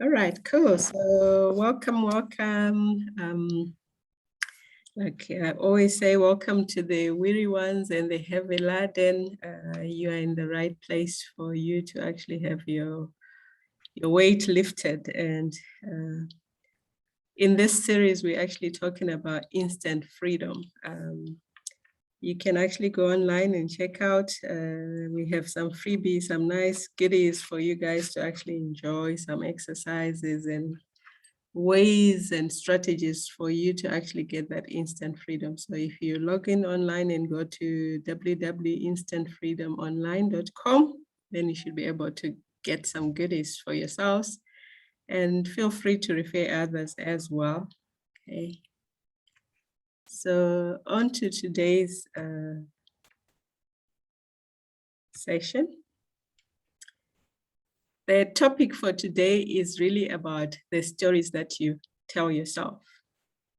All right, cool. So welcome. Like I always say, welcome to the weary ones and the heavy laden. You are in the right place for you to actually have your weight lifted. And in this series, we're actually talking about instant freedom. You can actually go online and check out. We have some freebies, some nice goodies for you guys to actually enjoy, some exercises and ways and strategies for you to actually get that instant freedom. So if you log in online and go to www.instantfreedomonline.com, then you should be able to get some goodies for yourselves, and feel free to refer others as well. Okay. So on to today's session. The topic for today is really about the stories that you tell yourself.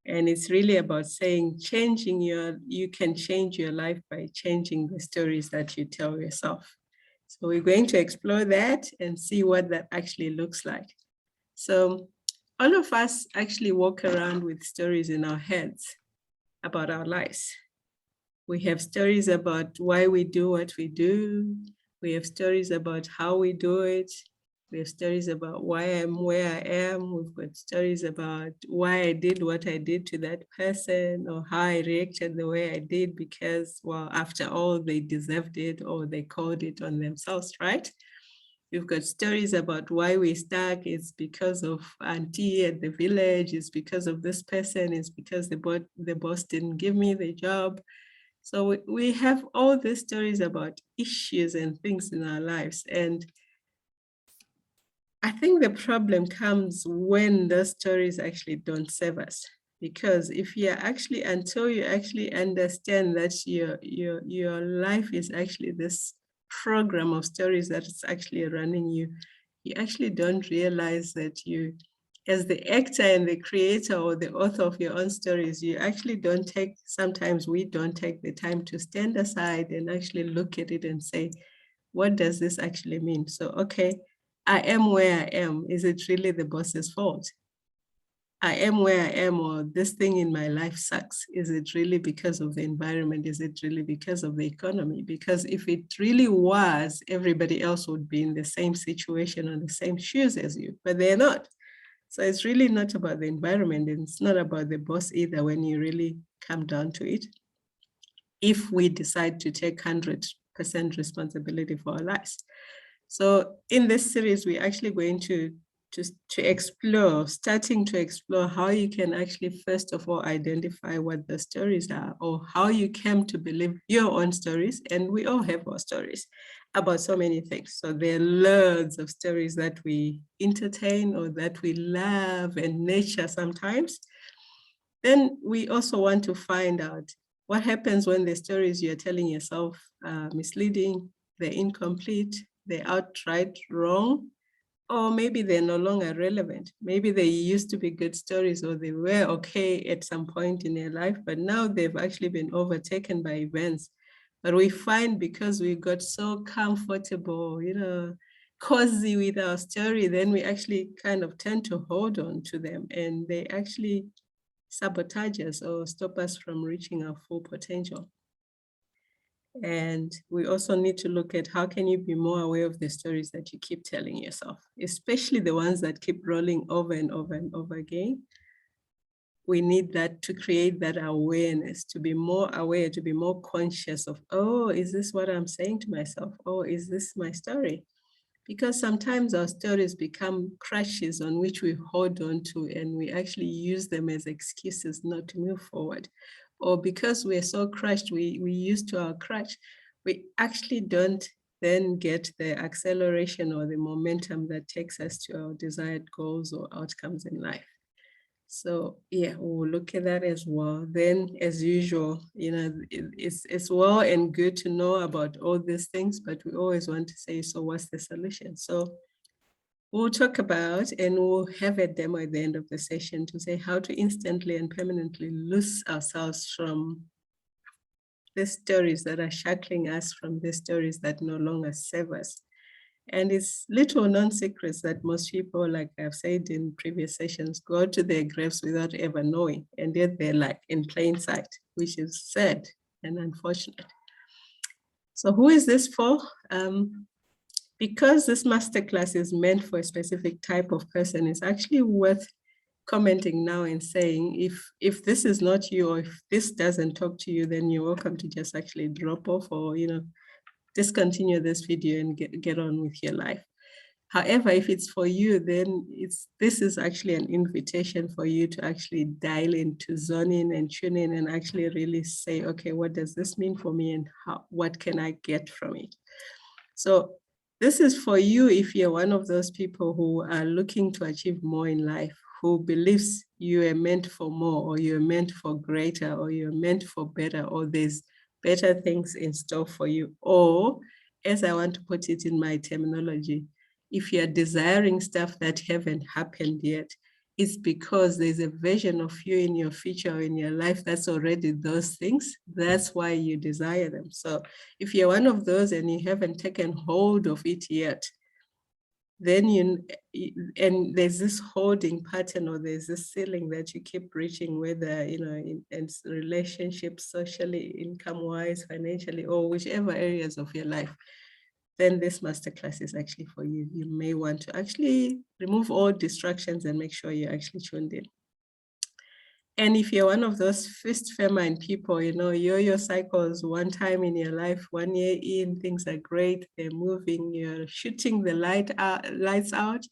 And it's really about saying you can change your life by changing the stories that you tell yourself. So we're going to explore that and see what that actually looks like. So all of us actually walk around with stories in our heads about our lives. We have stories about why we do what we do. We have stories about how we do it. We have stories about why I'm where I am. We've got stories about why I did what I did to that person, or how I reacted the way I did because, well, after all, they deserved it or they called it on themselves, right? We've got stories about why we're stuck. It's because of auntie at the village. It's because of this person. It's because the boss didn't give me the job. So we have all these stories about issues and things in our lives. And I think the problem comes when those stories actually don't serve us. Because if you're actually, until you actually understand that your life is actually this program of stories that is actually running you, you actually don't realize that you, as the actor and the creator or the author of your own stories, you actually don't take, sometimes we don't take the time to stand aside and actually look at it and say, what does this actually mean? So, okay, I am where I am. Is it really the boss's fault? I am where I am, or this thing in my life sucks. Is it really because of the environment? Is it really because of the economy? Because if it really was, everybody else would be in the same situation on the same shoes as you, but they're not. So it's really not about the environment, and it's not about the boss either when you really come down to it. If we decide to take 100% responsibility for our lives. So in this series, we're actually going to explore, starting to explore how you can actually, first of all, identify what the stories are, or how you came to believe your own stories. And we all have our stories about so many things. So there are loads of stories that we entertain or that we love and nurture sometimes. Then we also want to find out what happens when the stories you're telling yourself are misleading, they're incomplete, they're outright wrong, or maybe they're no longer relevant. Maybe they used to be good stories, or they were okay at some point in their life, but now they've actually been overtaken by events. But we find, because we got so comfortable, cozy with our story, then we actually kind of tend to hold on to them, and they actually sabotage us or stop us from reaching our full potential. And we also need to look at how can you be more aware of the stories that you keep telling yourself, especially the ones that keep rolling over and over and over again. We need that to create that awareness, to be more aware, to be more conscious of, oh, is this what I'm saying to myself? Oh, is this my story? Because sometimes our stories become crutches on which we hold on to, and we actually use them as excuses not to move forward. Or because we're so crushed, we used to our crutch, we actually don't then get the acceleration or the momentum that takes us to our desired goals or outcomes in life. So yeah, we'll look at that as well. Then, as usual, it's well and good to know about all these things, but we always want to say, so what's the solution? So we'll talk about, and we'll have a demo at the end of the session to say how to instantly and permanently loose ourselves from the stories that are shackling us, from the stories that no longer serve us. And it's little known secrets that most people, like I've said in previous sessions, go to their graves without ever knowing. And yet they're like in plain sight, which is sad and unfortunate. So who is this for? Because this masterclass is meant for a specific type of person, it's actually worth commenting now and saying, if this is not you, or if this doesn't talk to you, then you're welcome to just actually drop off, or discontinue this video and get on with your life. However, if it's for you, then this is actually an invitation for you to actually dial into, zone in and tune in and actually really say, okay, what does this mean for me, and what can I get from it? So this is for you if you're one of those people who are looking to achieve more in life, who believes you are meant for more, or you're meant for greater, or you're meant for better, or there's better things in store for you. Or, as I want to put it in my terminology, if you're desiring stuff that haven't happened yet, it's because there's a version of you in your future or in your life that's already those things. That's why you desire them. So if you're one of those and you haven't taken hold of it yet, then and there's this holding pattern, or there's this ceiling that you keep reaching, whether in relationships, socially, income wise, financially, or whichever areas of your life, then this masterclass is actually for you. You may want to actually remove all distractions and make sure you're actually tuned in. And if you're one of those fist feminine people, yo-yo cycles, one time in your life, 1 year in, things are great, they're moving, you're shooting the lights out.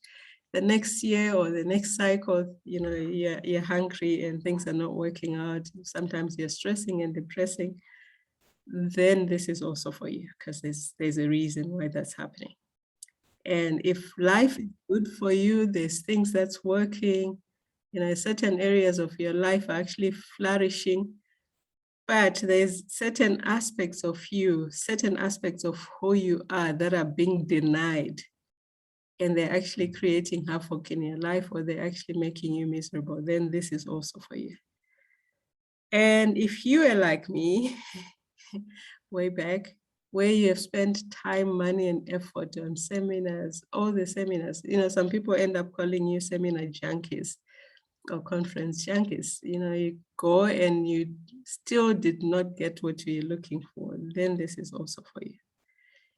The next year or the next cycle, you're hungry and things are not working out. Sometimes you're stressing and depressing. Then this is also for you, because there's a reason why that's happening. And if life is good for you, there's things that's working, certain areas of your life are actually flourishing, but there's certain aspects of you, certain aspects of who you are that are being denied, and they're actually creating havoc in your life, or they're actually making you miserable, then this is also for you. And if you are like me, way back, where you have spent time, money, and effort on seminars, all the seminars, some people end up calling you seminar junkies or conference junkies. You go and you still did not get what you're looking for, then this is also for you.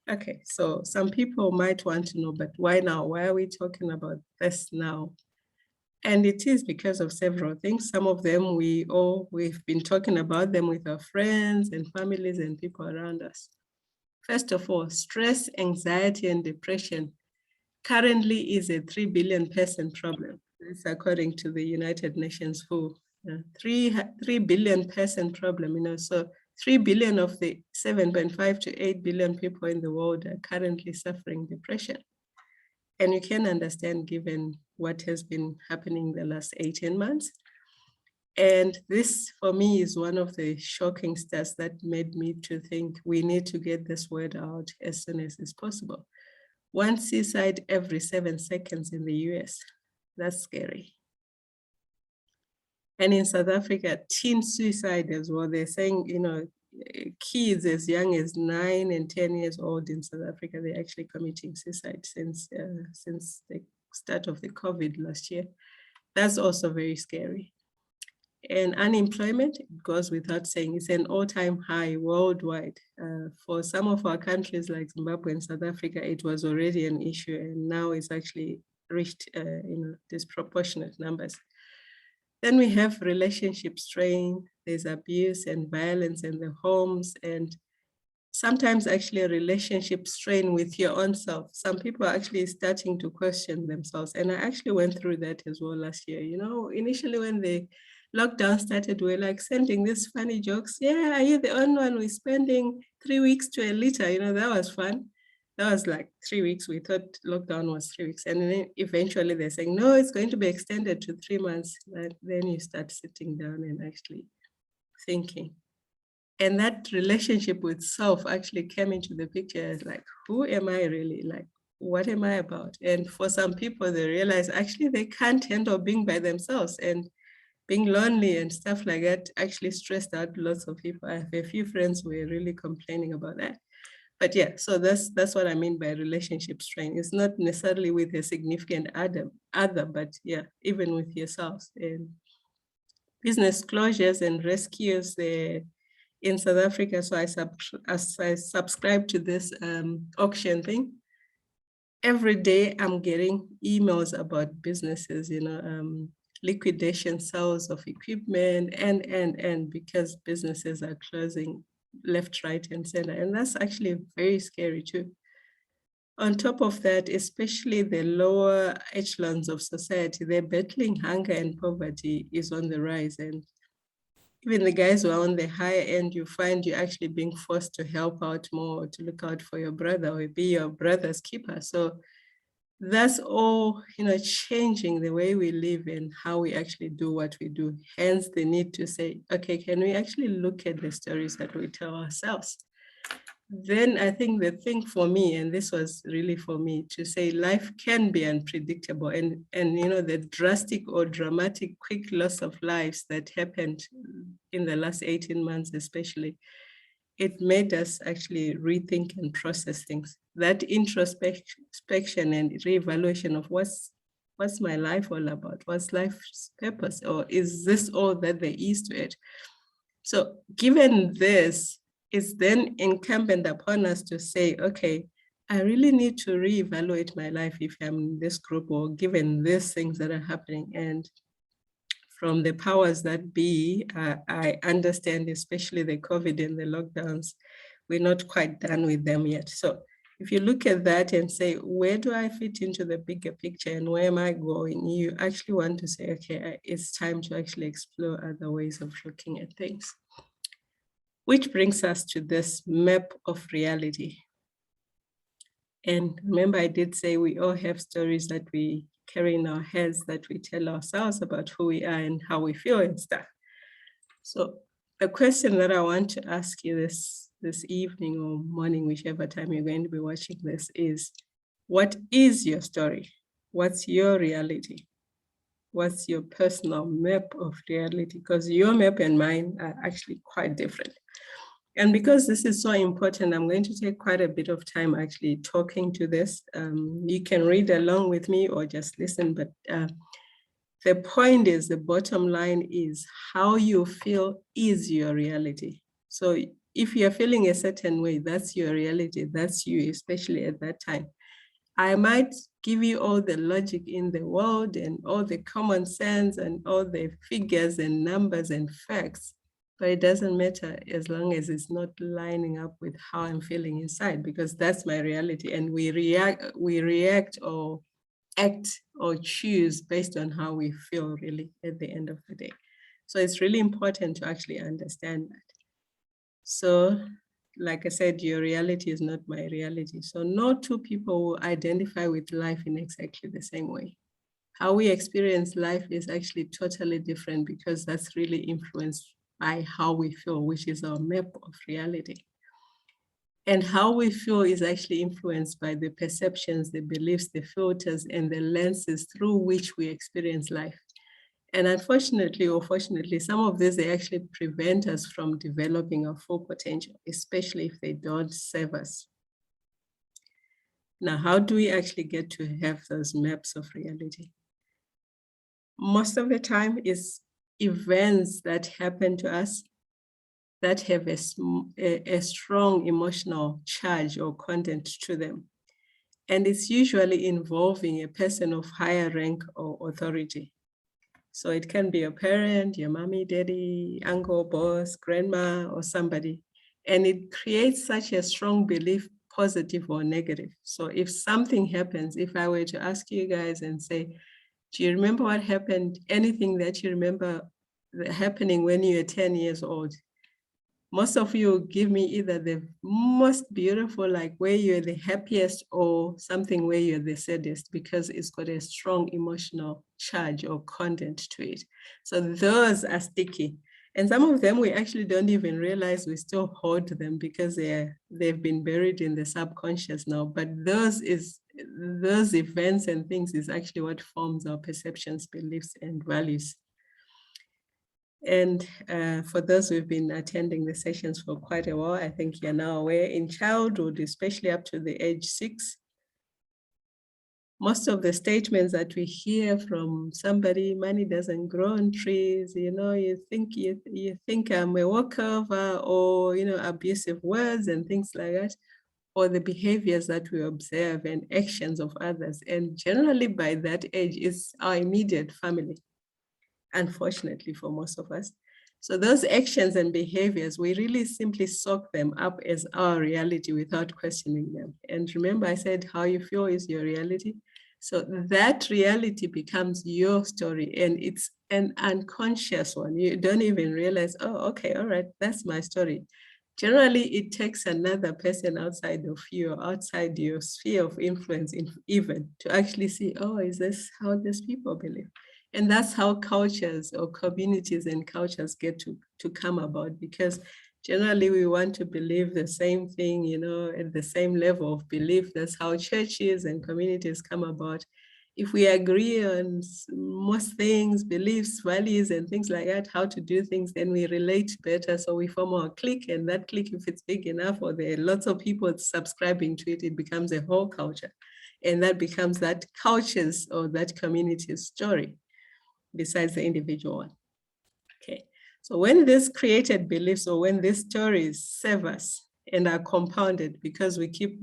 Okay, so some people might want to know, but why now? Why are we talking about this now? And it is because of several things. Some of them we've been talking about them with our friends and families and people around us. First of all, stress, anxiety, and depression currently is a 3 billion person problem. That's according to the United Nations WHO. 3 billion person problem, so 3 billion of the 7.5 to 8 billion people in the world are currently suffering depression. And you can understand, given what has been happening the last 18 months. And this, for me, is one of the shocking stats that made me to think we need to get this word out as soon as is possible. 1 suicide every 7 seconds in the US. That's scary. And in South Africa, teen suicide as well. They're saying, kids as young as 9 and 10 years old in South Africa, they're actually committing suicide since the start of the COVID last year. That's also very scary. And unemployment, it goes without saying, it's an all-time high worldwide. For some of our countries like Zimbabwe and South Africa, it was already an issue, and now it's actually reached disproportionate numbers. Then we have relationship strain, there's abuse and violence in the homes, and sometimes actually a relationship strain with your own self. Some people are actually starting to question themselves. And I actually went through that as well last year. Initially when the lockdown started, we were like sending these funny jokes. Yeah, are you the only one? We're spending 3 weeks to a liter. That was fun. That was like 3 weeks. We thought lockdown was 3 weeks. And then eventually they're saying, no, it's going to be extended to 3 months. Then you start sitting down and actually thinking. And that relationship with self actually came into the picture as like, who am I really? Like, what am I about? And for some people, they realize actually they can't handle being by themselves, and being lonely and stuff like that actually stressed out lots of people. I have a few friends who were really complaining about that. But yeah, so that's what I mean by relationship strain. It's not necessarily with a significant other, but yeah, even with yourselves. And business closures and rescues in South Africa. So as I subscribe to this auction thing, every day I'm getting emails about businesses, liquidation sales of equipment and because businesses are closing left, right, and center. And that's actually very scary too. On top of that, especially the lower echelons of society, they're battling hunger and poverty is on the rise. And even the guys who are on the higher end, you find you're actually being forced to help out more, to look out for your brother or be your brother's keeper. So that's all, changing the way we live and how we actually do what we do. Hence the need to say, okay, can we actually look at the stories that we tell ourselves? Then I think the thing for me, and this was really for me, to say life can be unpredictable, and the drastic or dramatic quick loss of lives that happened in the last 18 months especially, it made us actually rethink and process things. That introspection and reevaluation of what's my life all about? What's life's purpose? Or is this all that there is to it? So given this, it's then incumbent upon us to say, okay, I really need to reevaluate my life if I'm in this group or given these things that are happening. And from the powers that be, I understand, especially the COVID and the lockdowns, we're not quite done with them yet. So if you look at that and say, where do I fit into the bigger picture and where am I going? You actually want to say, okay, it's time to actually explore other ways of looking at things. Which brings us to this map of reality. And remember, I did say we all have stories that we carry in our heads that we tell ourselves about who we are and how we feel and stuff. So the question that I want to ask you this evening or morning, whichever time you're going to be watching this, is what is your story? What's your reality? What's your personal map of reality? Because your map and mine are actually quite different. And because this is so important, I'm going to take quite a bit of time actually talking to this. You can read along with me or just listen, but the point is, the bottom line is how you feel is your reality. So if you're feeling a certain way, that's your reality, that's you, especially at that time. I might give you all the logic in the world and all the common sense and all the figures and numbers and facts, but it doesn't matter as long as it's not lining up with how I'm feeling inside, because that's my reality. And we react or act or choose based on how we feel really at the end of the day. So it's really important to actually understand that. So like I said, your reality is not my reality. So no two people will identify with life in exactly the same way. How we experience life is actually totally different because that's really influenced by how we feel, which is our map of reality. And how we feel is actually influenced by the perceptions, the beliefs, the filters, and the lenses through which we experience life. And unfortunately or fortunately, some of these, they actually prevent us from developing our full potential, especially if they don't serve us. Now, how do we actually get to have those maps of reality? Most of the time is events that happen to us that have a strong emotional charge or content to them. And it's usually involving a person of higher rank or authority. So it can be your parent, your mommy, daddy, uncle, boss, grandma, or somebody. And it creates such a strong belief, positive or negative. So if something happens, if I were to ask you guys and say, do you remember what happened? Anything that you remember happening when you were 10 years old? Most of you give me either the most beautiful, like where you're the happiest, or something where you're the saddest, because it's got a strong emotional charge or content to it. So those are sticky. And some of them we actually don't even realize we still hold them because they've been buried in the subconscious now. But those events and things is actually what forms our perceptions, beliefs, and values. And for those who've been attending the sessions for quite a while, I think you're now aware, in childhood, especially up to the age 6, most of the statements that we hear from somebody, money doesn't grow on trees, you think I'm a walkover, or, abusive words and things like that, or the behaviors that we observe and actions of others. And generally by that age, it's our immediate family, unfortunately for most of us. So those actions and behaviors, we really simply soak them up as our reality without questioning them. And remember, I said how you feel is your reality. So that reality becomes your story, and it's an unconscious one. You don't even realize, oh, okay, all right, that's my story. Generally, it takes another person outside of you, or outside your sphere of influence, even to actually see, oh, is this how these people believe? And that's how cultures or communities and cultures get to come about, because generally we want to believe the same thing, at the same level of belief. That's how churches and communities come about. If we agree on most things, beliefs, values, and things like that, how to do things, then we relate better. So we form our clique, and that clique, if it's big enough or there are lots of people subscribing to it, it becomes a whole culture. And that becomes that culture's or that community's story, besides the individual one. Okay, so when these created beliefs, or when these stories serve us and are compounded because we keep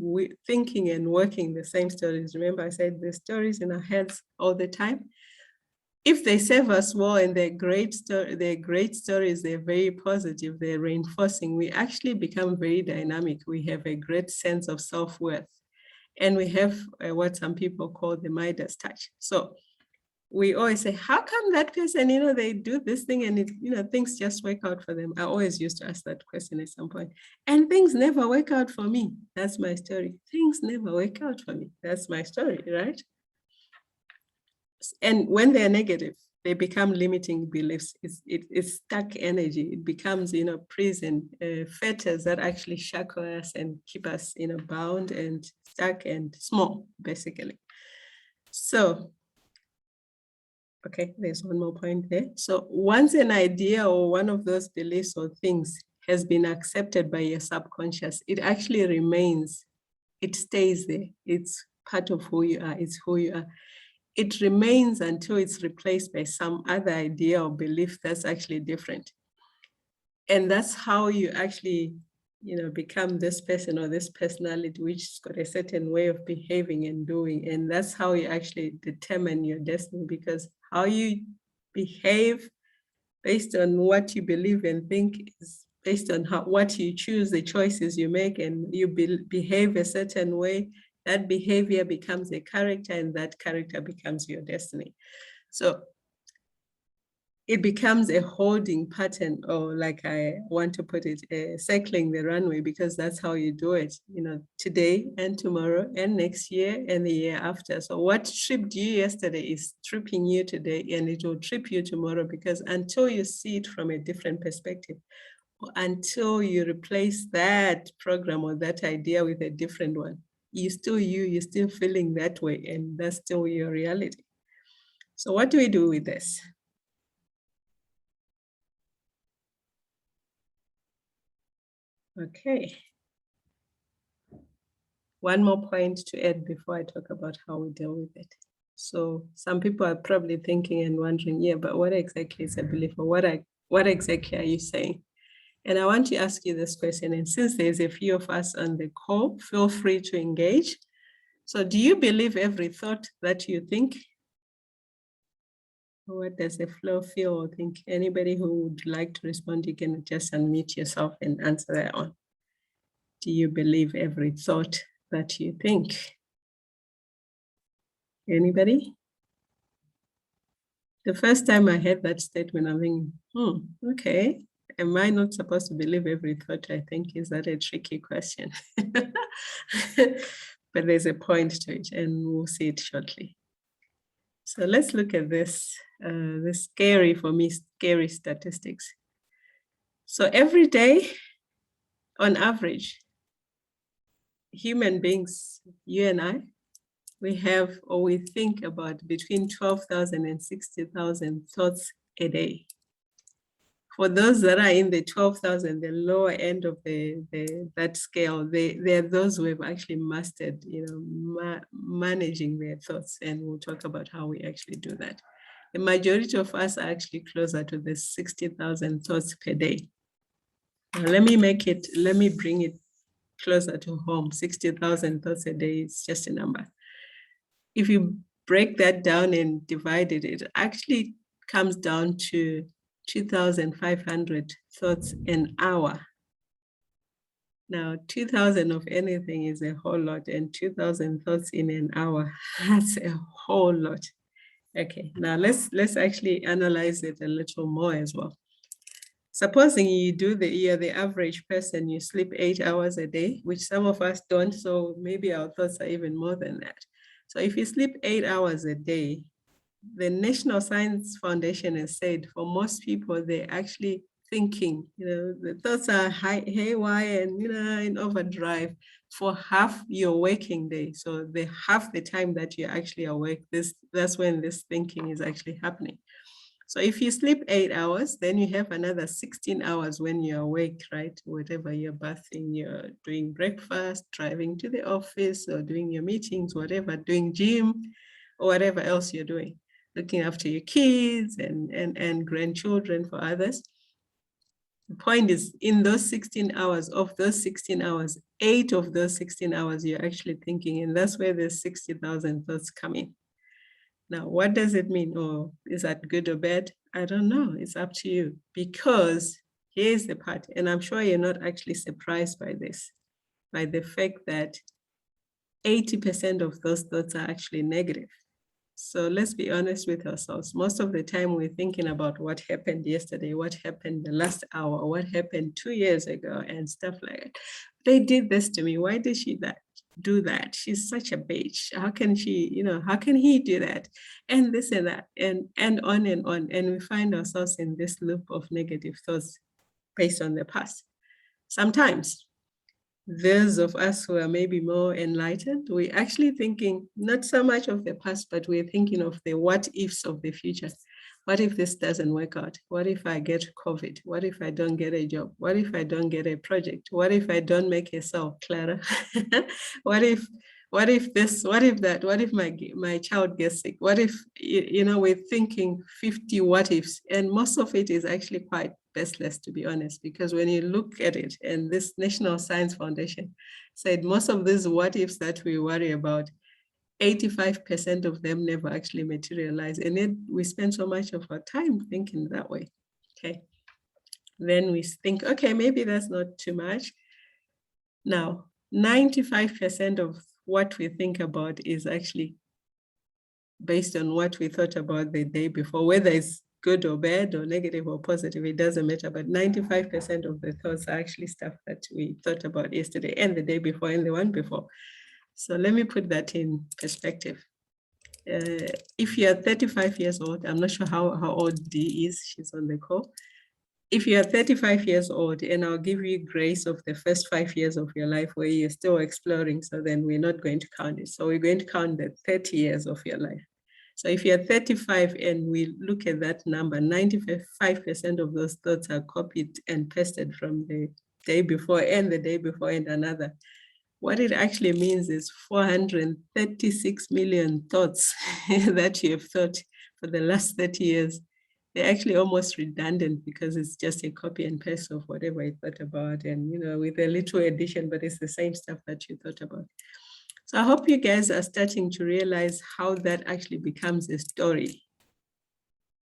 thinking and working the same stories. Remember, I said the stories in our heads all the time. If they serve us well and they're great stories, they're very positive, they're reinforcing, we actually become very dynamic. We have a great sense of self-worth. And we have what some people call the Midas touch. So we always say, how come that person, they do this thing and things just work out for them? I always used to ask that question at some point. And things never work out for me. That's my story. Things never work out for me. That's my story, right? And when they're negative, they become limiting beliefs. It's stuck energy. It becomes, prison, fetters that actually shackle us and keep us, bound and stuck and small, basically. So, okay, there's one more point there. So once an idea or one of those beliefs or things has been accepted by your subconscious, it actually remains, it stays there. It's part of who you are, it's who you are. It remains until it's replaced by some other idea or belief that's actually different. And that's how you actually, become this person or this personality, which has got a certain way of behaving and doing. And that's how you actually determine your destiny, because how you behave based on what you believe and think is based on what you choose, the choices you make, and you behave a certain way. That behavior becomes a character, and that character becomes your destiny. So it becomes a holding pattern, or like I want to put it, cycling the runway, because that's how you do it, today and tomorrow and next year and the year after. So what tripped you yesterday is tripping you today, and it will trip you tomorrow, because until you see it from a different perspective, until you replace that program or that idea with a different one, you're still feeling that way, and that's still your reality. So what do we do with this? Okay. One more point to add before I talk about how we deal with it. So some people are probably thinking and wondering, yeah, but what exactly is a belief, or what exactly are you saying? And I want to ask you this question. And since there's a few of us on the call, feel free to engage. So do you believe every thought that you think? What does the flow feel or think? Anybody who would like to respond, you can just unmute yourself and answer that one. Do you believe every thought that you think? Anybody? The first time I heard that statement, I'm thinking, okay, am I not supposed to believe every thought I think? Is that a tricky question? But there's a point to it, and we'll see it shortly. So let's look at this, this scary, for me, scary statistics. So every day, on average, human beings, you and I, we have, or we think about between 12,000 and 60,000 thoughts a day. For those that are in the 12,000, the lower end of that scale, they're those who have actually mastered, managing their thoughts. And we'll talk about how we actually do that. The majority of us are actually closer to the 60,000 thoughts per day. Now, let me bring it closer to home. 60,000 thoughts a day is just a number. If you break that down and divide it, it actually comes down to 2,500 thoughts an hour. Now, 2,000 of anything is a whole lot, and 2,000 thoughts in an hour, that's a whole lot. Okay, now let's actually analyze it a little more as well. Supposing you're the average person, you sleep 8 hours a day, which some of us don't, so maybe our thoughts are even more than that. So if you sleep 8 hours a day, the National Science Foundation has said for most people, they're actually thinking, the thoughts are haywire and, in overdrive for half your waking day. So half the time that you're actually awake, that's when this thinking is actually happening. So if you sleep 8 hours, then you have another 16 hours when you're awake, right? Whatever you're bathing, you're doing breakfast, driving to the office, or doing your meetings, whatever, doing gym, or whatever else you're doing, looking after your kids and grandchildren for others. The point is, in those 16 hours, of those 16 hours, 8 of those 16 hours, you're actually thinking, and that's where the 60,000 thoughts come in. Now, what does it mean? Or is that good or bad? I don't know. It's up to you. Because here's the part, and I'm sure you're not actually surprised by this, by the fact that 80% of those thoughts are actually negative. So let's be honest with ourselves. Most of the time we're thinking about what happened yesterday, what happened the last hour, what happened 2 years ago, and stuff like that. They did this to me. Why did she do that? She's such a bitch. How can she, how can he do that? And this and that, and on and on. And we find ourselves in this loop of negative thoughts based on the past. Sometimes those of us who are maybe more enlightened, we're actually thinking not so much of the past, but we're thinking of the what ifs of the future. What if this doesn't work out? What if I get COVID? What if I don't get a job? What if I don't get a project? What if I don't make a sale, Clara? What if this, what if that, what if my child gets sick? What if, we're thinking 50 what ifs, and most of it is actually quite baseless, to be honest, because when you look at it, and this National Science Foundation said most of these what ifs that we worry about, 85% of them never actually materialize. And then we spend so much of our time thinking that way, okay? Then we think, okay, maybe that's not too much. Now, 95% of what we think about is actually based on what we thought about the day before, whether it's good or bad or negative or positive, it doesn't matter. But 95% of the thoughts are actually stuff that we thought about yesterday and the day before and the one before. So let me put that in perspective. If you're 35 years old, I'm not sure how old Dee is, she's on the call. If you're 35 years old, and I'll give you grace of the first 5 years of your life where you're still exploring, so then we're not going to count it. So we're going to count the 30 years of your life. So if you're 35 and we look at that number, 95% of those thoughts are copied and pasted from the day before and the day before and another. What it actually means is 436 million thoughts that you have thought for the last 30 years. They're actually almost redundant because it's just a copy and paste of whatever you thought about, and with a little addition, but it's the same stuff that you thought about. So I hope you guys are starting to realize how that actually becomes a story,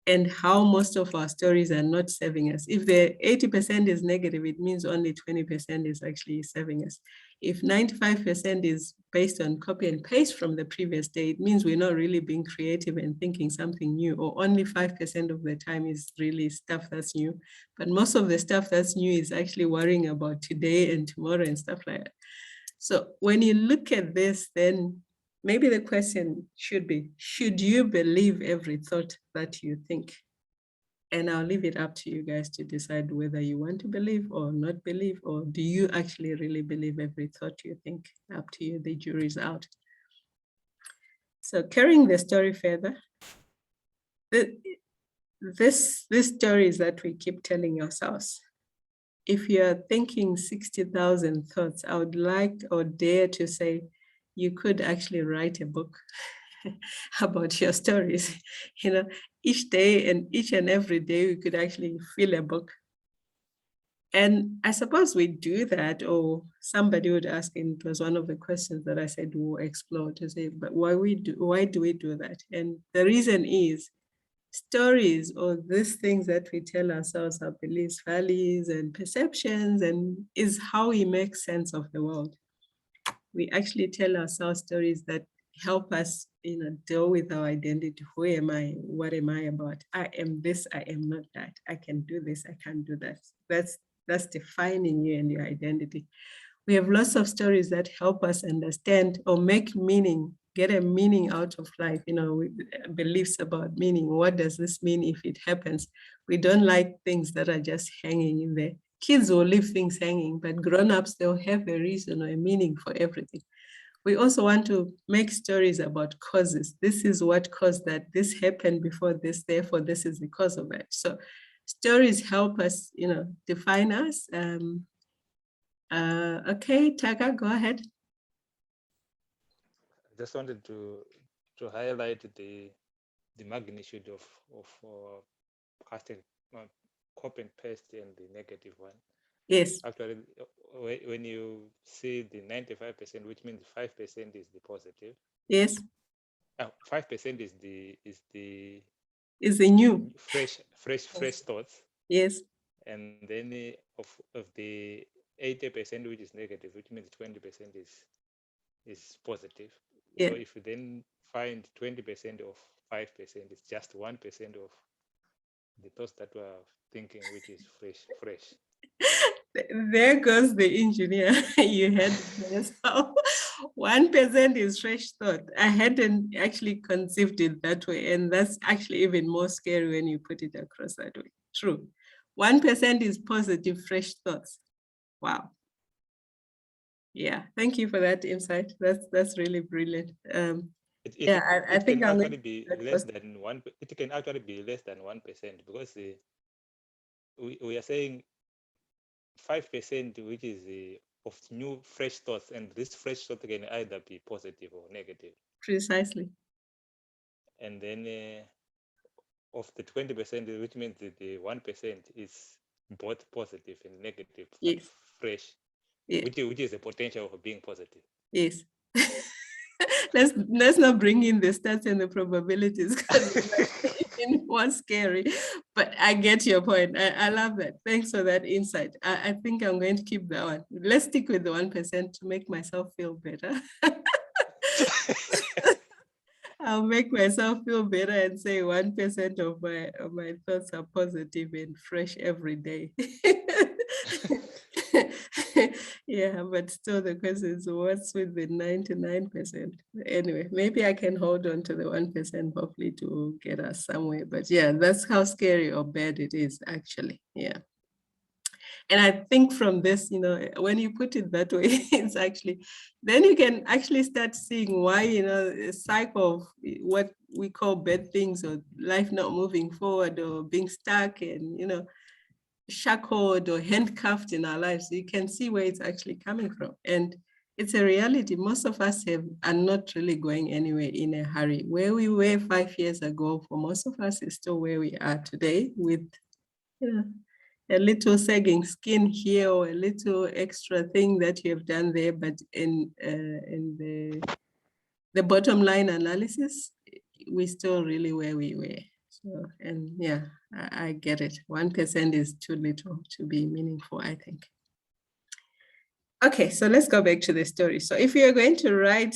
and how most of our stories are not serving us. If the 80% is negative, it means only 20% is actually serving us. If 95% is based on copy and paste from the previous day, it means we're not really being creative and thinking something new, or only 5% of the time is really stuff that's new. But most of the stuff that's new is actually worrying about today and tomorrow and stuff like that. So when you look at this, then maybe the question should be, should you believe every thought that you think? And I'll leave it up to you guys to decide whether you want to believe or not believe, or do you actually really believe every thought you think? Up to you, the jury's out. So carrying the story further, these stories that we keep telling ourselves, if you're thinking 60,000 thoughts, I would like or dare to say you could actually write a book about your stories. Each day and each and every day we could actually fill a book. And I suppose we do that, or somebody would ask, and it was one of the questions that I said we'll explore, to say, but why do we do that? And the reason is stories, or these things that we tell ourselves, our beliefs, values, and perceptions, and is how we make sense of the world. We actually tell ourselves stories that help us, deal with our identity. Who am I? What am I about? I am this, I am not that. I can do this, I can't do that. That's defining you and your identity. We have lots of stories that help us understand or make meaning, get a meaning out of life, beliefs about meaning. What does this mean if it happens? We don't like things that are just hanging in there. Kids will leave things hanging, but grown-ups, they'll have a reason or a meaning for everything. We also want to make stories about causes. This is what caused that. This happened before this, therefore this is the cause of it. So stories help us, define us. Okay, Taka, go ahead. I just wanted to highlight the magnitude of casting copy and paste and the negative one. Yes. Actually, when you see the 95%, which means 5% is the positive. Yes. 5% is the new fresh thoughts. Yes. And then of the 80%, which is negative, which means 20% is positive. Yeah. So if you then find 20% of 5%, it's just 1% of the thoughts that we're thinking, which is fresh. There goes the engineer. You had yourself. 1% is fresh thought. I hadn't actually conceived it that way. And that's actually even more scary when you put it across that way. True. 1% is positive, fresh thoughts. Wow. Yeah, thank you for that insight. That's really brilliant. I think can actually be less than 1. It can actually be less than 1%, because we are saying 5%, which is of new fresh thoughts, and this fresh thought can either be positive or negative. Precisely. And then of the 20%, which means the 1% is both positive and negative, but yes. Fresh, yeah. which is the potential of being positive. Yes. Let's not bring in the stats and the probabilities, because it's even more scary. But I get your point. I love that. Thanks for that insight. I think I'm going to keep that one. Let's stick with the 1% to make myself feel better. I'll make myself feel better and say 1% of my thoughts are positive and fresh every day. Yeah, but still the question is, what's with the 99%? Anyway, maybe I can hold on to the 1%, hopefully, to get us somewhere. But yeah, that's how scary or bad it is, actually. Yeah. And I think from this, when you put it that way, it's actually, then you can actually start seeing why, a cycle of what we call bad things, or life not moving forward, or being stuck and, shackled or handcuffed in our lives. You can see where it's actually coming from. And it's a reality. Most of us are not really going anywhere in a hurry. Where we were 5 years ago, for most of us, is still where we are today, with a little sagging skin here, or a little extra thing that you have done there, but in the bottom line analysis, we're still really where we were. So, and yeah, I get it. 1% is too little to be meaningful, I think. Okay, so let's go back to the story. So if you're going to write,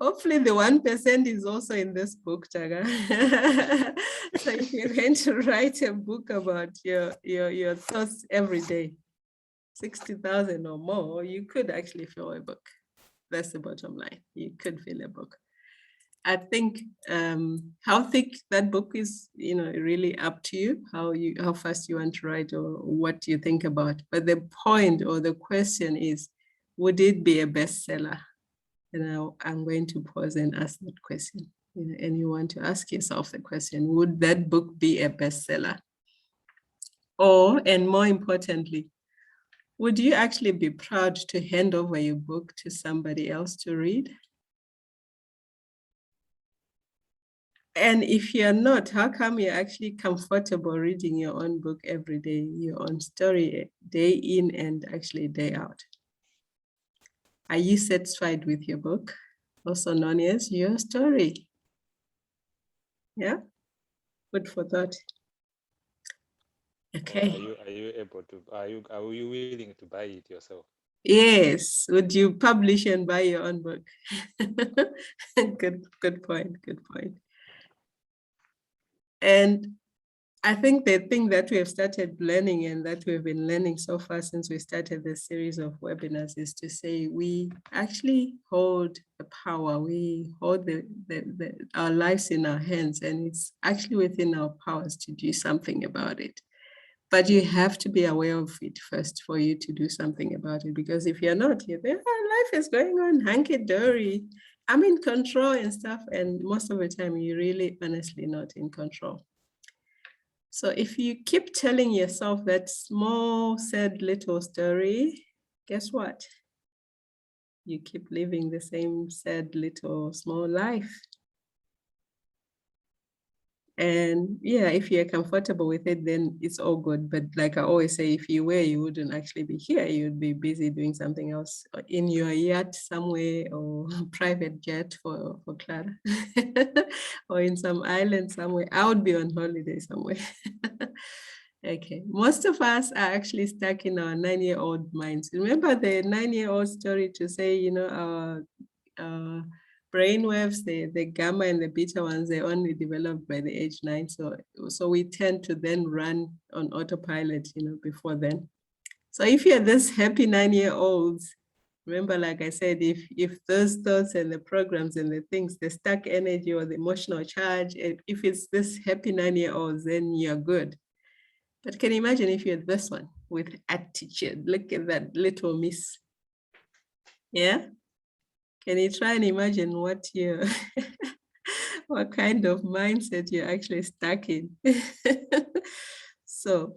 hopefully the 1% is also in this book, Taga. So if you're going to write a book about your thoughts every day, 60,000 or more, you could actually fill a book. That's the bottom line. You could fill a book. I think how thick that book is, really up to you, how fast you want to write, or what you think about. But the point or the question is, would it be a bestseller? And I'm going to pause and ask that question. and you want to ask yourself the question, would that book be a bestseller? Or, and more importantly, would you actually be proud to hand over your book to somebody else to read? And if you're not, how come you're actually comfortable reading your own book every day, your own story, day in and actually day out? Are you satisfied with your book, also known as your story? Yeah, good for thought. Okay. Are you able to? Are you willing to buy it yourself? Yes. Would you publish and buy your own book? Good point. Good point. And I think the thing that we have started learning and that we've been learning so far since we started this series of webinars is to say we actually hold the power, we hold our lives in our hands, and it's actually within our powers to do something about it. But you have to be aware of it first for you to do something about it, because if you're not, you're there, life is going on hunky-dory, I'm in control and stuff, and most of the time you're really honestly not in control. So if you keep telling yourself that small, sad little story, guess what? You keep living the same sad little small life. And yeah, if you're comfortable with it, then it's all good. But like I always say, if you were, you wouldn't actually be here. You'd be busy doing something else in your yacht somewhere, or private jet for Clara, or in some island somewhere. I would be on holiday somewhere. Okay, most of us are actually stuck in our 9-year-old minds. Remember the 9-year-old story to say, you know, our brain waves, the gamma and the beta ones, they're only developed by the age 9. So we tend to then run on autopilot, you know, before then. So if you're this happy 9-year-olds, remember, like I said, if those thoughts and the programs and the things, the stuck energy or the emotional charge, if it's this happy 9-year-olds, then you're good. But can you imagine if you're this one with attitude? Look at that little miss. Yeah? Can you try and imagine what what kind of mindset you're actually stuck in? So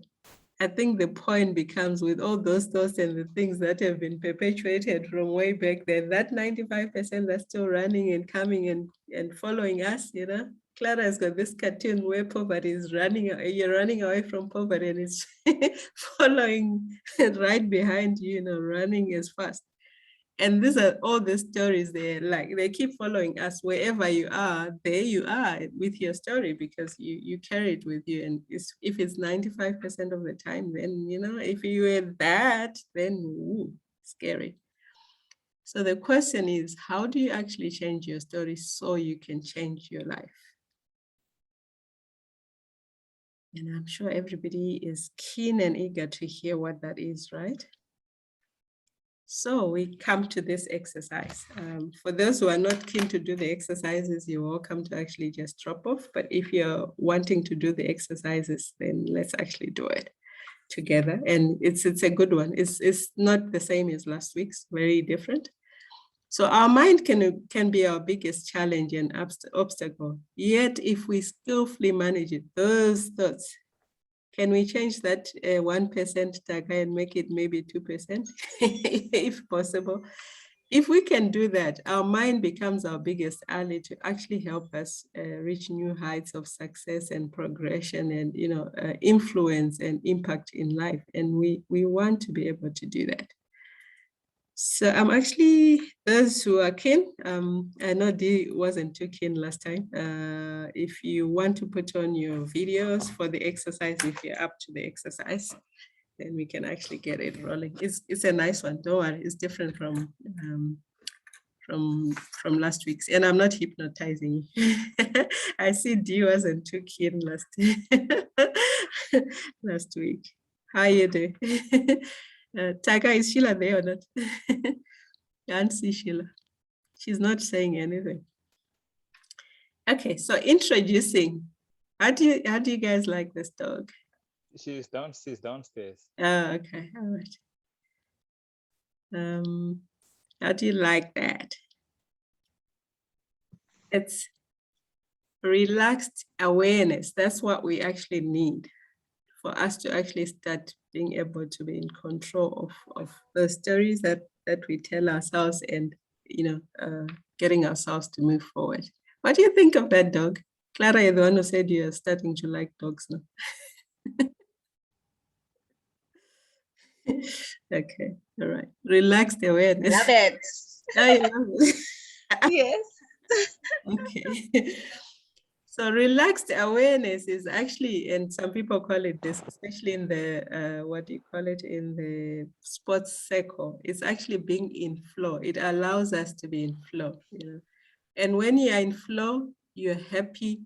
I think the point becomes, with all those thoughts and the things that have been perpetuated from way back then, that 95% that's still running and coming and following us, you know. Clara has got this cartoon where poverty is running, you're running away from poverty, and it's following right behind you, you know, running as fast. And these are all the stories, they keep following us wherever you are. There you are with your story, because you carry it with you. And if it's 95% of the time, then, you know, if you were that, then ooh, scary. So the question is, how do you actually change your story so you can change your life? And I'm sure everybody is keen and eager to hear what that is, right? So we come to this exercise. For those who are not keen to do the exercises, you're welcome to actually just drop off. But if you're wanting to do the exercises, then let's actually do it together. And it's a good one. It's not the same as last week's, very different. So our mind can be our biggest challenge and obstacle. Yet if we skillfully manage it, those thoughts, can we change that 1% Taka and make it maybe 2%, if possible? If we can do that, our mind becomes our biggest ally to actually help us reach new heights of success and progression and, you know, influence and impact in life. And we want to be able to do that. So I'm actually, those who are keen, I know Dee wasn't too keen last time. If you want to put on your videos for the exercise, if you're up to the exercise, then we can actually get it rolling. It's a nice one, don't worry, it's different from last week's. And I'm not hypnotizing you. I see Dee wasn't too keen last week. How are you doing? Taka, is Sheila there or not? Can't see Sheila. She's not saying anything. Okay, so introducing. How do you guys like this dog? She's downstairs. Oh, okay, all right. How do you like that? relaxed awareness. That's what we actually need for us to actually start being able to be in control of the stories that we tell ourselves, and getting ourselves to move forward. What do you think of that, dog? Clara, you're the one who said you're starting to like dogs now. Okay, all right. Relaxed awareness. Love it. I love it. Yes. Okay. So relaxed awareness is actually, and some people call it this, especially in the, what do you call it, in the sports circle, it's actually being in flow. It allows us to be in flow, And when you're in flow, you're happy,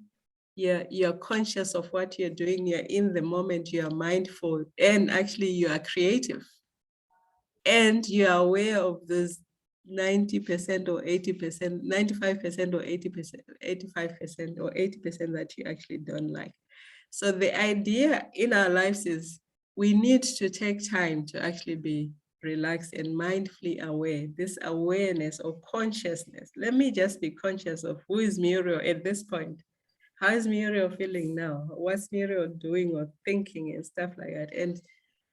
you're conscious of what you're doing, you're in the moment, you're mindful, and actually you are creative. And you're aware of this 90% or 80%, 95% or 80%, 85% or 80% that you actually don't like. So the idea in our lives is we need to take time to actually be relaxed and mindfully aware. This awareness or consciousness. Let me just be conscious of who is Muriel at this point. How is Muriel feeling now? What's Muriel doing or thinking and stuff like that? And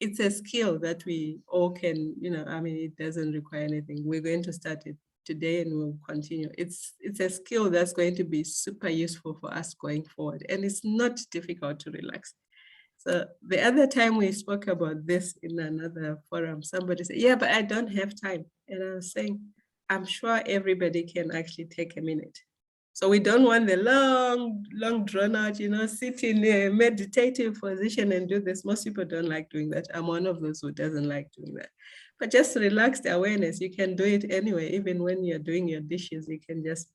it's a skill that we all can, it doesn't require anything. We're going to start it today and we'll continue. It's a skill that's going to be super useful for us going forward. And it's not difficult to relax. So the other time we spoke about this in another forum, somebody said, yeah, but I don't have time. And I was saying, I'm sure everybody can actually take a minute. So we don't want the long drawn out, sit in a meditative position and do this. Most people don't like doing that. I'm one of those who doesn't like doing that. But just relaxed awareness, you can do it anyway. Even when you're doing your dishes, you can just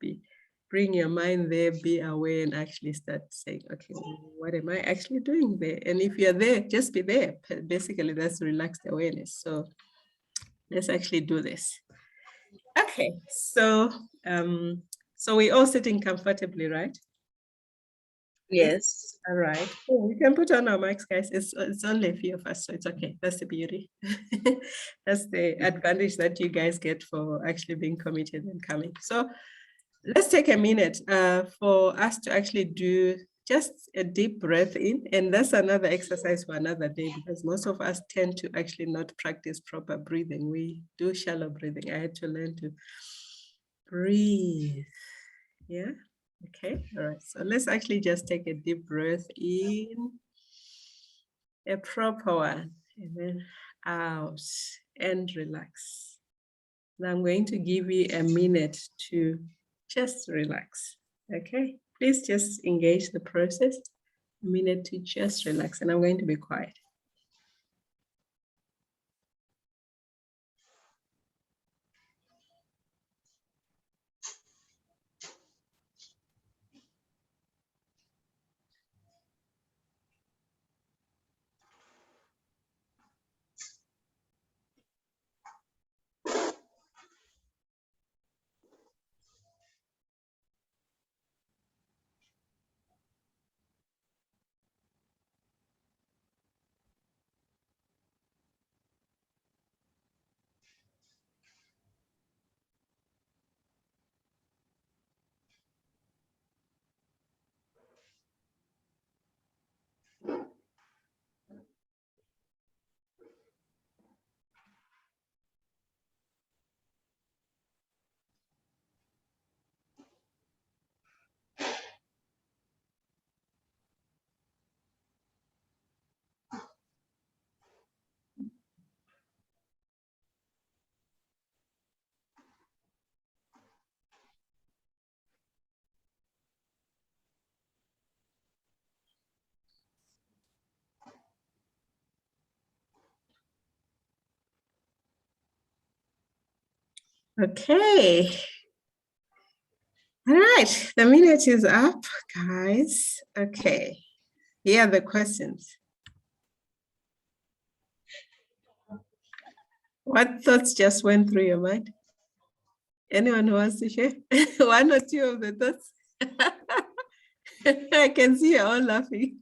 bring your mind there, be aware, and actually start saying, okay, what am I actually doing there? And if you're there, just be there. Basically, that's relaxed awareness. So let's actually do this. Okay, so we're all sitting comfortably, right? Yes. All right. Oh, we can put on our mics, guys. It's only a few of us, so it's okay. That's the beauty. That's the advantage that you guys get for actually being committed and coming. So let's take a minute for us to actually do just a deep breath in. And that's another exercise for another day, because most of us tend to actually not practice proper breathing. We do shallow breathing. I had to learn to breathe. Yeah. Okay. All right. So let's actually just take a deep breath in, a proper one, and then out and relax. Now I'm going to give you a minute to just relax. Okay. Please just engage the process. A minute to just relax, and I'm going to be quiet. Okay. All right, the minute is up, guys. Okay, here are the questions. What thoughts just went through your mind? Anyone who wants to share? One or two of the thoughts? I can see you all laughing.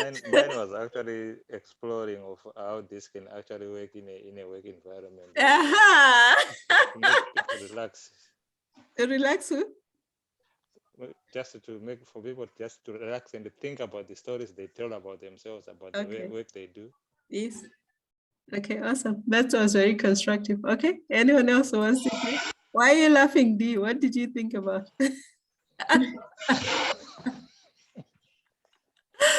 Mine was actually exploring of how this can actually work in a work environment. Aha! To make people relax. To relax who? just to make for people just to relax and think about the stories they tell about themselves, about the work they do. Yes. Okay, awesome. That was very constructive. Okay, anyone else who wants to share? Why are you laughing, Dee? What did you think about?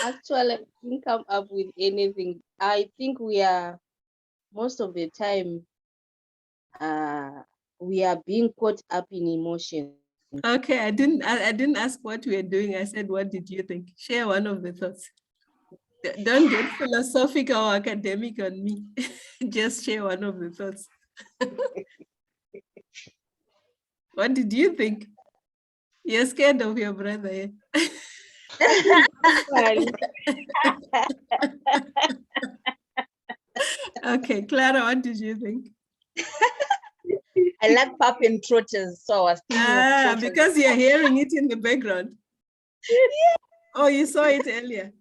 Actually, I didn't come up with anything. I think we are, most of the time, we are being caught up in emotion. Okay, I didn't ask what we are doing. I said, what did you think? Share one of the thoughts. Don't get philosophical or academic on me. Just share one of the thoughts. What did you think? You're scared of your brother, eh? Okay, Clara, what did you think? I like pap and trotters, so I was thinking of trotters. Because you're hearing it in the background. Oh, you saw it earlier.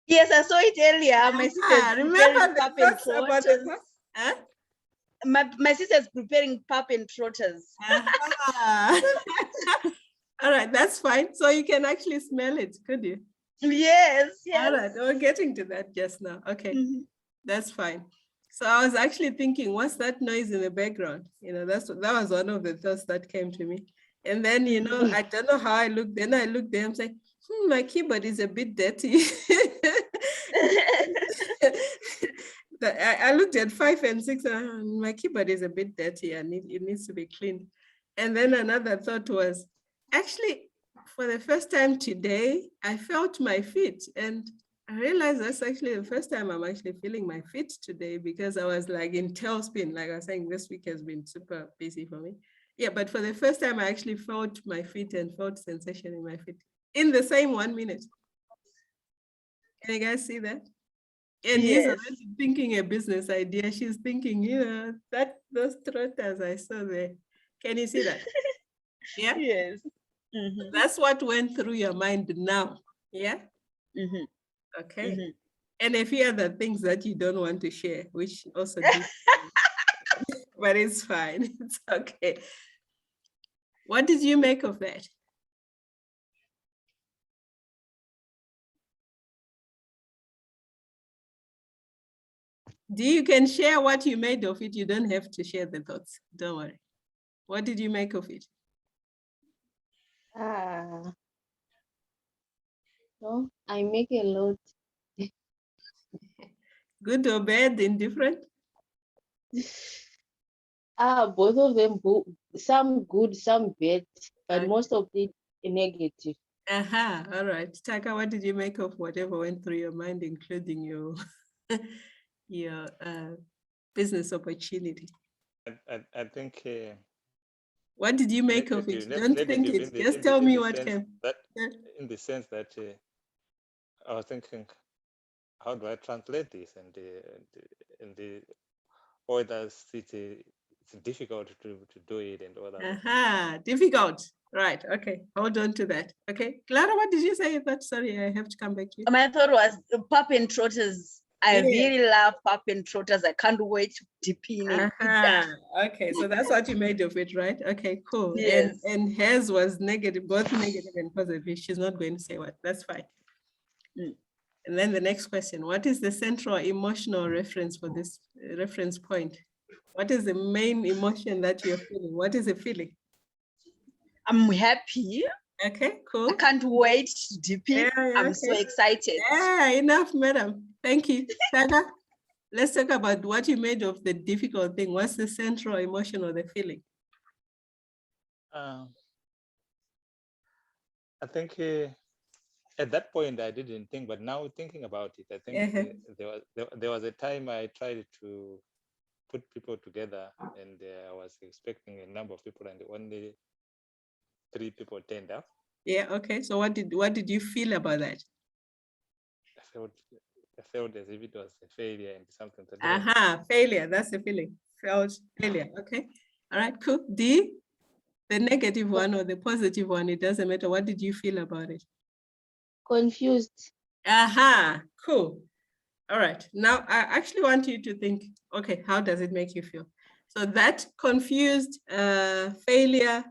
Yes, I saw it earlier. My sister's remember preparing the pap and thoughts about trotters. the huh? My sister's preparing pap and trotters. All right, that's fine. So you can actually smell it, could you? Yes, yes. All right, we're getting to that just now. Okay, that's fine. So I was actually thinking, what's that noise in the background? You know, that was one of the thoughts that came to me. And then, you know, I don't know how I looked. Then I looked there, I'm saying, my keyboard is a bit dirty. I looked at 5 and 6, and my keyboard is a bit dirty and it needs to be cleaned. And then another thought was, actually, for the first time today, I felt my feet, and I realized that's actually the first time I'm actually feeling my feet today, because I was like in tailspin, like I was saying, this week has been super busy for me. Yeah, but for the first time, I actually felt my feet and felt sensation in my feet in the same 1 minute. Can you guys see that? And he's already thinking a business idea. She's thinking, you know, those trotters I saw there. Can you see that? Yeah. Yes. That's what went through your mind now. Yeah. Okay. And a few other things that you don't want to share, which also did. But it's fine. It's okay. What did you make of that? You can share what you made of it. You don't have to share the thoughts. Don't worry. What did you make of it? No, I make a lot. Good or bad, indifferent? Both of them, some good, some bad, but most of it negative. All right. Taka, what did you make of whatever went through your mind, including your your business opportunity? I think. What did you make of it? Don't think it. Just tell me what came. In the sense that I was thinking, how do I translate this? And the others, it's difficult to do it and all that. Difficult. Right. Okay. Hold on to that. Okay. Clara, what did you say? Sorry, I have to come back to you. My thought was pap and trotters. I really love pap and trotters. I can't wait to dip in and eat that. Okay, so that's what you made of it, right? Okay, cool. Yes. And hers was negative, both negative and positive. She's not going to say what. That's fine. And then the next question, what is the central emotional reference for this reference point? What is the main emotion that you're feeling? What is the feeling? I'm happy. Okay, cool. I can't wait to dip in. I'm so excited. Yeah, enough, madam. Thank you. Taka, let's talk about what you made of the difficult thing. What's the central emotion or the feeling? I think at that point I didn't think, but now thinking about it, I think there was a time I tried to put people together, and I was expecting a number of people, and only 3 people turned up. Yeah. Okay. So what did you feel about that? I felt as if it was a failure and something. Failure. That's the feeling. Felt failure. Okay. All right. Cool. D, the negative one or the positive one, it doesn't matter. What did you feel about it? Confused. Cool. All right. Now I actually want you to think, okay, how does it make you feel? So that confused, failure,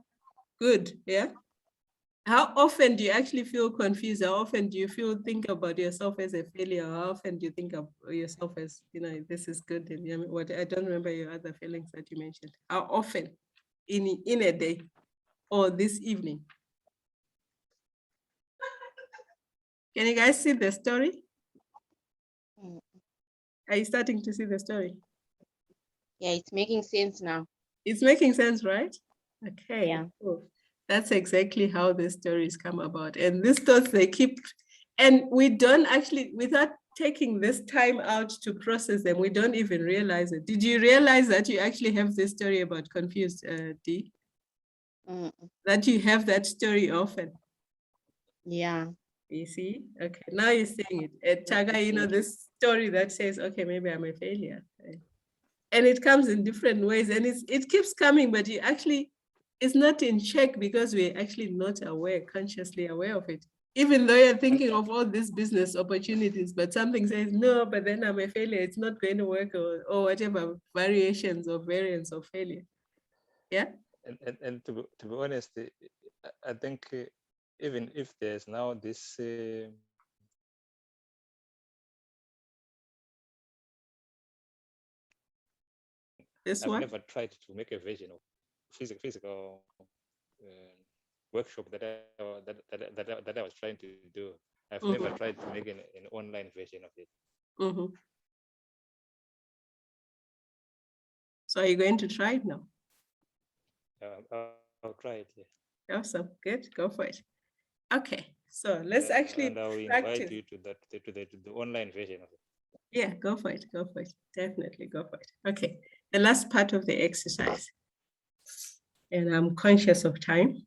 good. Yeah. How often do you actually feel confused? How often do you think about yourself as a failure? How often do you think of yourself as, this is good? And what, I don't remember your other feelings that you mentioned. How often in a day or this evening? Can you guys see the story? Are you starting to see the story? Yeah, it's making sense now. It's making sense, right? Okay. Yeah. Cool. That's exactly how the stories come about. And these thoughts, they keep, and we don't actually, without taking this time out to process them, we don't even realize it. Did you realize that you actually have this story about confused, Dee? That you have that story often? Yeah. You see? Okay, now you're seeing it. At Taga, this story that says, okay, maybe I'm a failure. Okay. And it comes in different ways, and it keeps coming, but you actually, it's not in check because we're actually not consciously aware of it. Even though you're thinking of all these business opportunities, but something says, no, but then I'm a failure, it's not going to work, or whatever variations or variants of failure. Yeah? And to be honest, I think even if there's now this This I've one? never tried to make a version of physical workshop that I was trying to do. I've never tried to make an online version of it. So are you going to try it now? I'll try it. Yeah. Awesome. Good. Go for it. Okay. So let's actually and I'll practice. invite you to the online version of it. Yeah, go for it. Go for it. Definitely go for it. Okay. The last part of the exercise. And I'm conscious of time.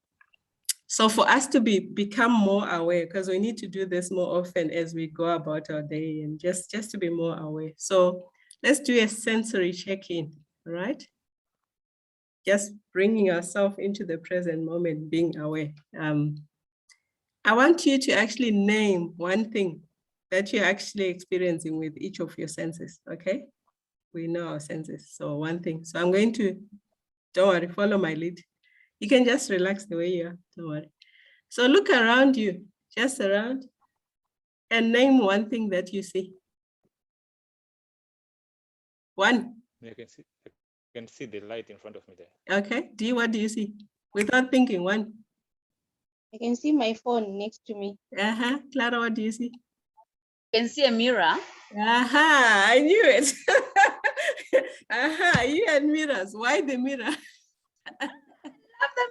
So for us to become more aware, because we need to do this more often as we go about our day, and just to be more aware. So let's do a sensory check-in, all right? Just bringing ourselves into the present moment, being aware. I want you to actually name one thing that you're actually experiencing with each of your senses, okay? We know our senses, so one thing. So I'm going to, don't worry, follow my lead. You can just relax the way you are, don't worry. So look around you, just around, and name one thing that you see. One. I can see the light in front of me there. Okay, Dee, what do you see? Without thinking, one. I can see my phone next to me. Clara, what do you see? You can see a mirror. I knew it. You and mirrors. Why the mirror? I love the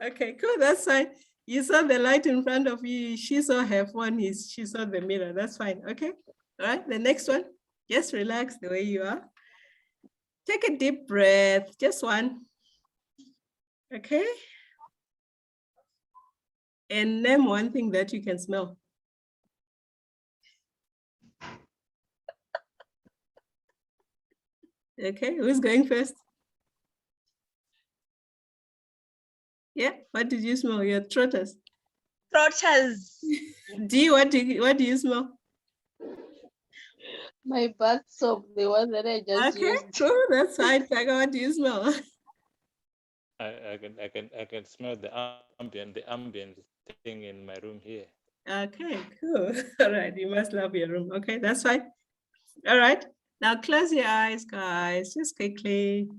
mirror. Okay, cool. That's fine. You saw the light in front of you. She saw her phone. She saw the mirror. That's fine. Okay. All right. The next one. Just relax the way you are. Take a deep breath. Just one. Okay. And name one thing that you can smell. Okay. Who's going first? Yeah. What did you smell? Your trotters. Trotters. Dee, what do you smell? My bath soap, the one that I just used. Cool. That's fine. Taga, what do you smell? I can smell the ambient thing in my room here. Okay, cool. All right, you must love your room. Okay, that's fine. All right, now close your eyes, guys, just quickly.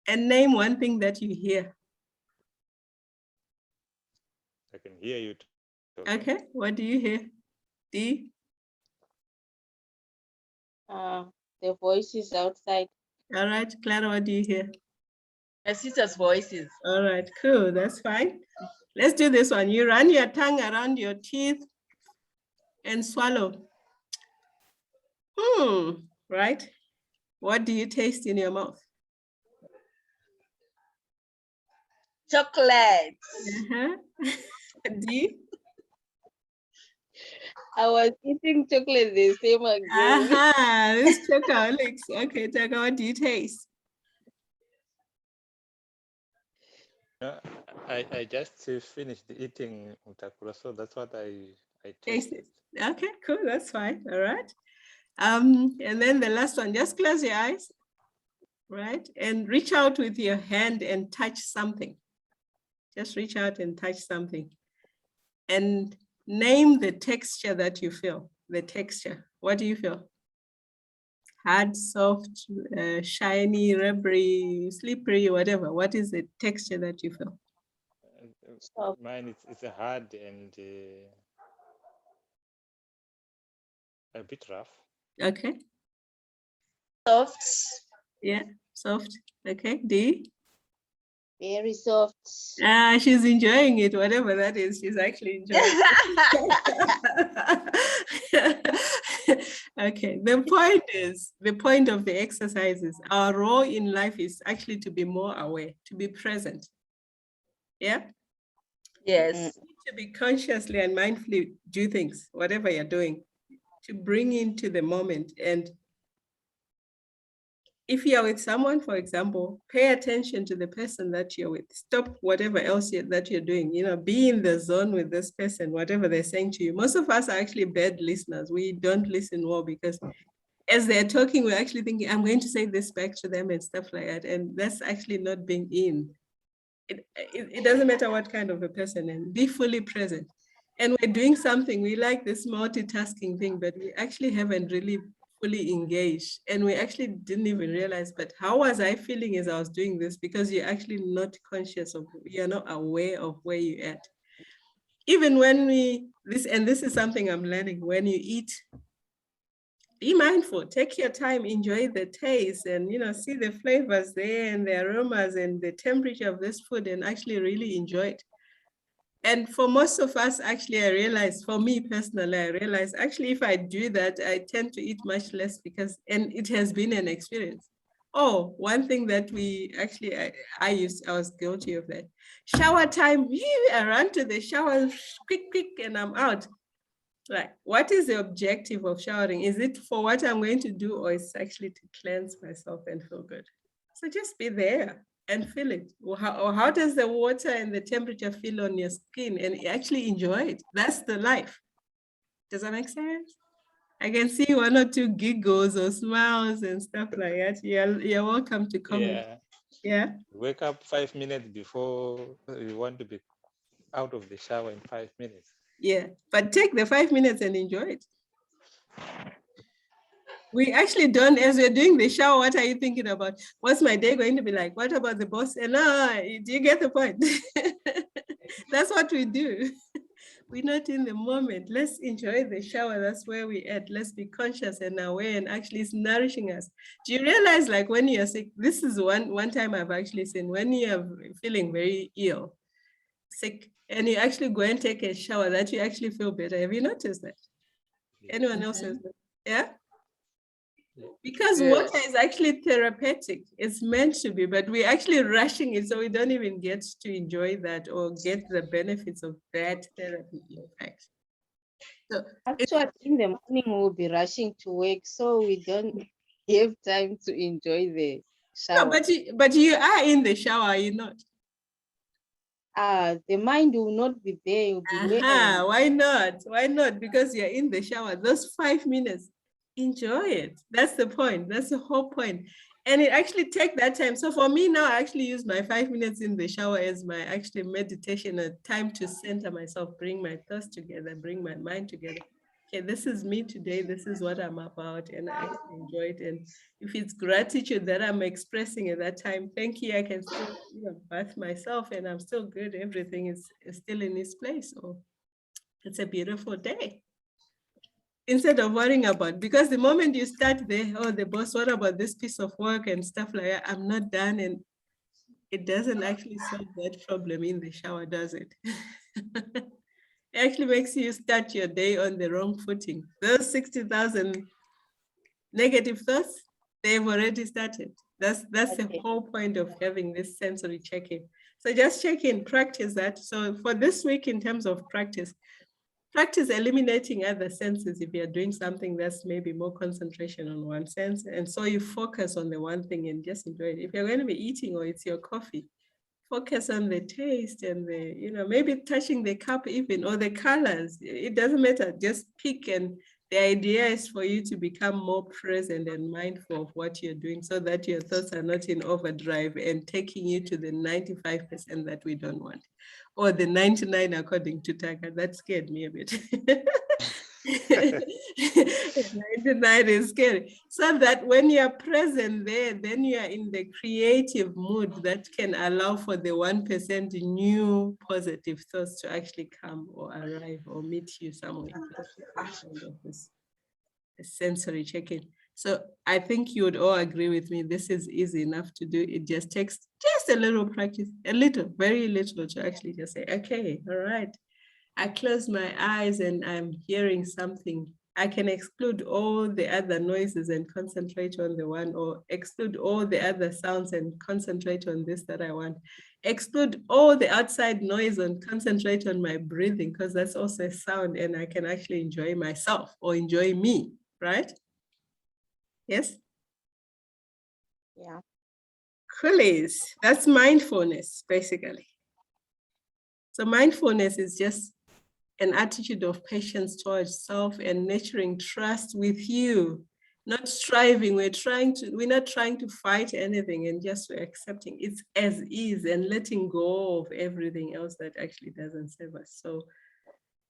And name one thing that you hear. I can hear you. Okay, what do you hear? Dee? The voices outside. All right, Clara, what do you hear? My sister's voices. All right, cool, that's fine. Let's do this one. You run your tongue around your teeth and swallow. Right? What do you taste in your mouth? Chocolate. Dee? I was eating chocolate the same again. This chocolate. Okay, Taga, what do you taste? I just finished eating utakura, so that's what I Tasted. tasted. Okay, cool, that's fine. All right. And then the last one, just close your eyes, right? And reach out with your hand and touch something. Just reach out and touch something. And name the texture that you feel. The texture. What do you feel? Hard, soft, shiny, rubbery, slippery, whatever. What is the texture that you feel? Soft. Mine, it's a hard and a bit rough. Okay. Soft. Yeah, soft. Okay. D? Very soft. She's enjoying it, whatever that is. She's actually enjoying it. Okay. The point of the exercise is our role in life is actually to be more aware, to be present. Yeah. Yes. To be consciously and mindfully do things, whatever you're doing, to bring into the moment. And if you're with someone, for example, pay attention to the person that you're with. Stop whatever else that you're doing. Be in the zone with this person, whatever they're saying to you. Most of us are actually bad listeners. We don't listen well because as they're talking, we're actually thinking, I'm going to say this back to them and stuff like that. And that's actually not being in. It doesn't matter what kind of a person, and be fully present. And we're doing something, we like this multitasking thing, but we actually haven't really fully engaged. And we actually didn't even realize, but how was I feeling as I was doing this? Because you're actually not conscious of, you're not aware of where you're at. Even when this is something I'm learning, when you eat, be mindful, take your time, enjoy the taste and, see the flavors there and the aromas and the temperature of this food and actually really enjoy it. And for most of us, actually, I realized, for me personally, I realized actually, if I do that, I tend to eat much less and it has been an experience. Oh, one thing that I was guilty of that. Shower time, I run to the shower, quick, and I'm out. Like, what is the objective of showering? Is it for what I'm going to do, or is actually to cleanse myself and feel good? So just be there and feel it. Or how does the water and the temperature feel on your skin, and actually enjoy it? That's the life. Does that make sense? I can see one or two giggles or smiles and stuff like that. You're welcome to comment. Yeah. Wake up 5 minutes before you want to be out of the shower in 5 minutes. Yeah, but take the 5 minutes and enjoy it. We actually don't, as we're doing the shower, what are you thinking about? What's my day going to be like? What about the boss? And do you get the point? That's what we do. We're not in the moment. Let's enjoy the shower. That's where we're at. Let's be conscious and aware, and actually it's nourishing us. Do you realize, like, when you're sick, this is one time I've actually seen, when you're feeling very ill, sick, and you actually go and take a shower, that you actually feel better. Have you noticed that? Anyone else says that? Yeah? Because water is actually therapeutic. It's meant to be, but we're actually rushing it, so we don't even get to enjoy that or get the benefits of that therapy, in fact. So actually, in the morning we'll be rushing to work, so we don't have time to enjoy the shower. No, but you are in the shower, are you not? The mind will not be there. You'll be where I am. Why not? Why not? Because you're in the shower. Those 5 minutes, enjoy it. That's the point. That's the whole point. And it actually take that time. So for me now, I actually use my 5 minutes in the shower as my actually meditation, a time to center myself, bring my thoughts together, bring my mind together. Okay, this is me today. This is what I'm about, and I actually enjoy it. And if it's gratitude that I'm expressing at that time, thank you. I can still bath myself, and I'm still good. Everything is still in its place. So it's a beautiful day. Instead of worrying about, because the moment you start there, oh, the boss, what about this piece of work and stuff like that? I'm not done, and it doesn't actually solve that problem in the shower, does it? It actually makes you start your day on the wrong footing. Those 60,000 negative thoughts, they've already started. That's the whole point of having this sensory check-in. So just check in, practice that. So for this week, in terms of practice eliminating other senses if you're doing something that's maybe more concentration on one sense. And so you focus on the one thing and just enjoy it. If you're going to be eating or it's your coffee, focus on the taste and the, maybe touching the cup even, or the colors. It doesn't matter. Just pick and The idea is for you to become more present and mindful of what you're doing so that your thoughts are not in overdrive and taking you to the 95% that we don't want, or the 99 according to Taka. That scared me a bit. 99 is scary. So that when you're present there, then you are in the creative mood that can allow for the 1% new positive thoughts to actually come or arrive or meet you somewhere. This sensory check-in. So I think you would all agree with me. This is easy enough to do. It just takes just a little practice, a little, very little, to actually just say, okay, all right. I close my eyes and I'm hearing something. I can exclude all the other noises and concentrate on the one, or exclude all the other sounds and concentrate on this that I want. Exclude all the outside noise and concentrate on my breathing, because that's also a sound and I can actually enjoy myself or enjoy me, right? Yes? Yeah. Coolies. That's mindfulness, basically. So mindfulness is just an attitude of patience towards self and nurturing trust with you, not striving. We're not trying to fight anything, and just we're accepting it's as is and letting go of everything else that actually doesn't serve us. So,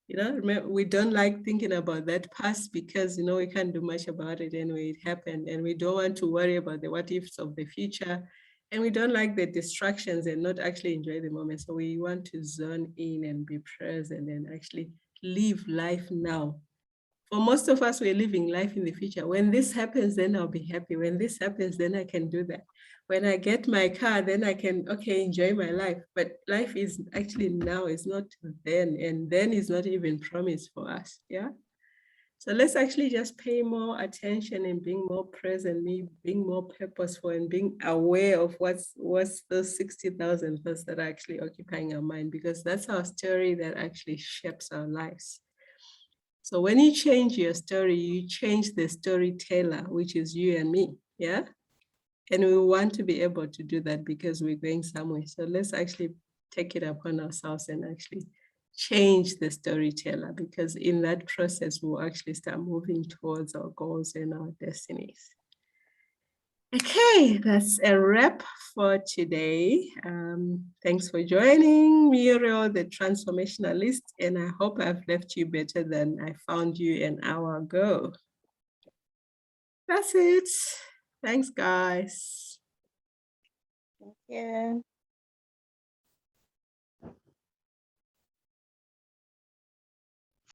remember, we don't like thinking about that past because, we can't do much about it anyway. It happened, and we don't want to worry about the what ifs of the future. And we don't like the distractions and not actually enjoy the moment. So we want to zone in and be present and actually live life now. For most of us, we're living life in the future. When this happens, then I'll be happy. When this happens, then I can do that. When I get my car, then I can, enjoy my life. But life is actually now, it's not then. And then is not even promised for us, yeah? So let's actually just pay more attention and being more present, being more purposeful and being aware of what's those 60,000 thoughts that are actually occupying our mind, because that's our story that actually shapes our lives. So when you change your story, you change the storyteller, which is you and me, yeah? And we want to be able to do that because we're going somewhere. So let's actually take it upon ourselves and actually change the storyteller, because in that process, we'll actually start moving towards our goals and our destinies. Okay, that's a wrap for today. Thanks for joining, Muriel, the transformationalist, and I hope I've left you better than I found you an hour ago. That's it. Thanks, guys. Thank you.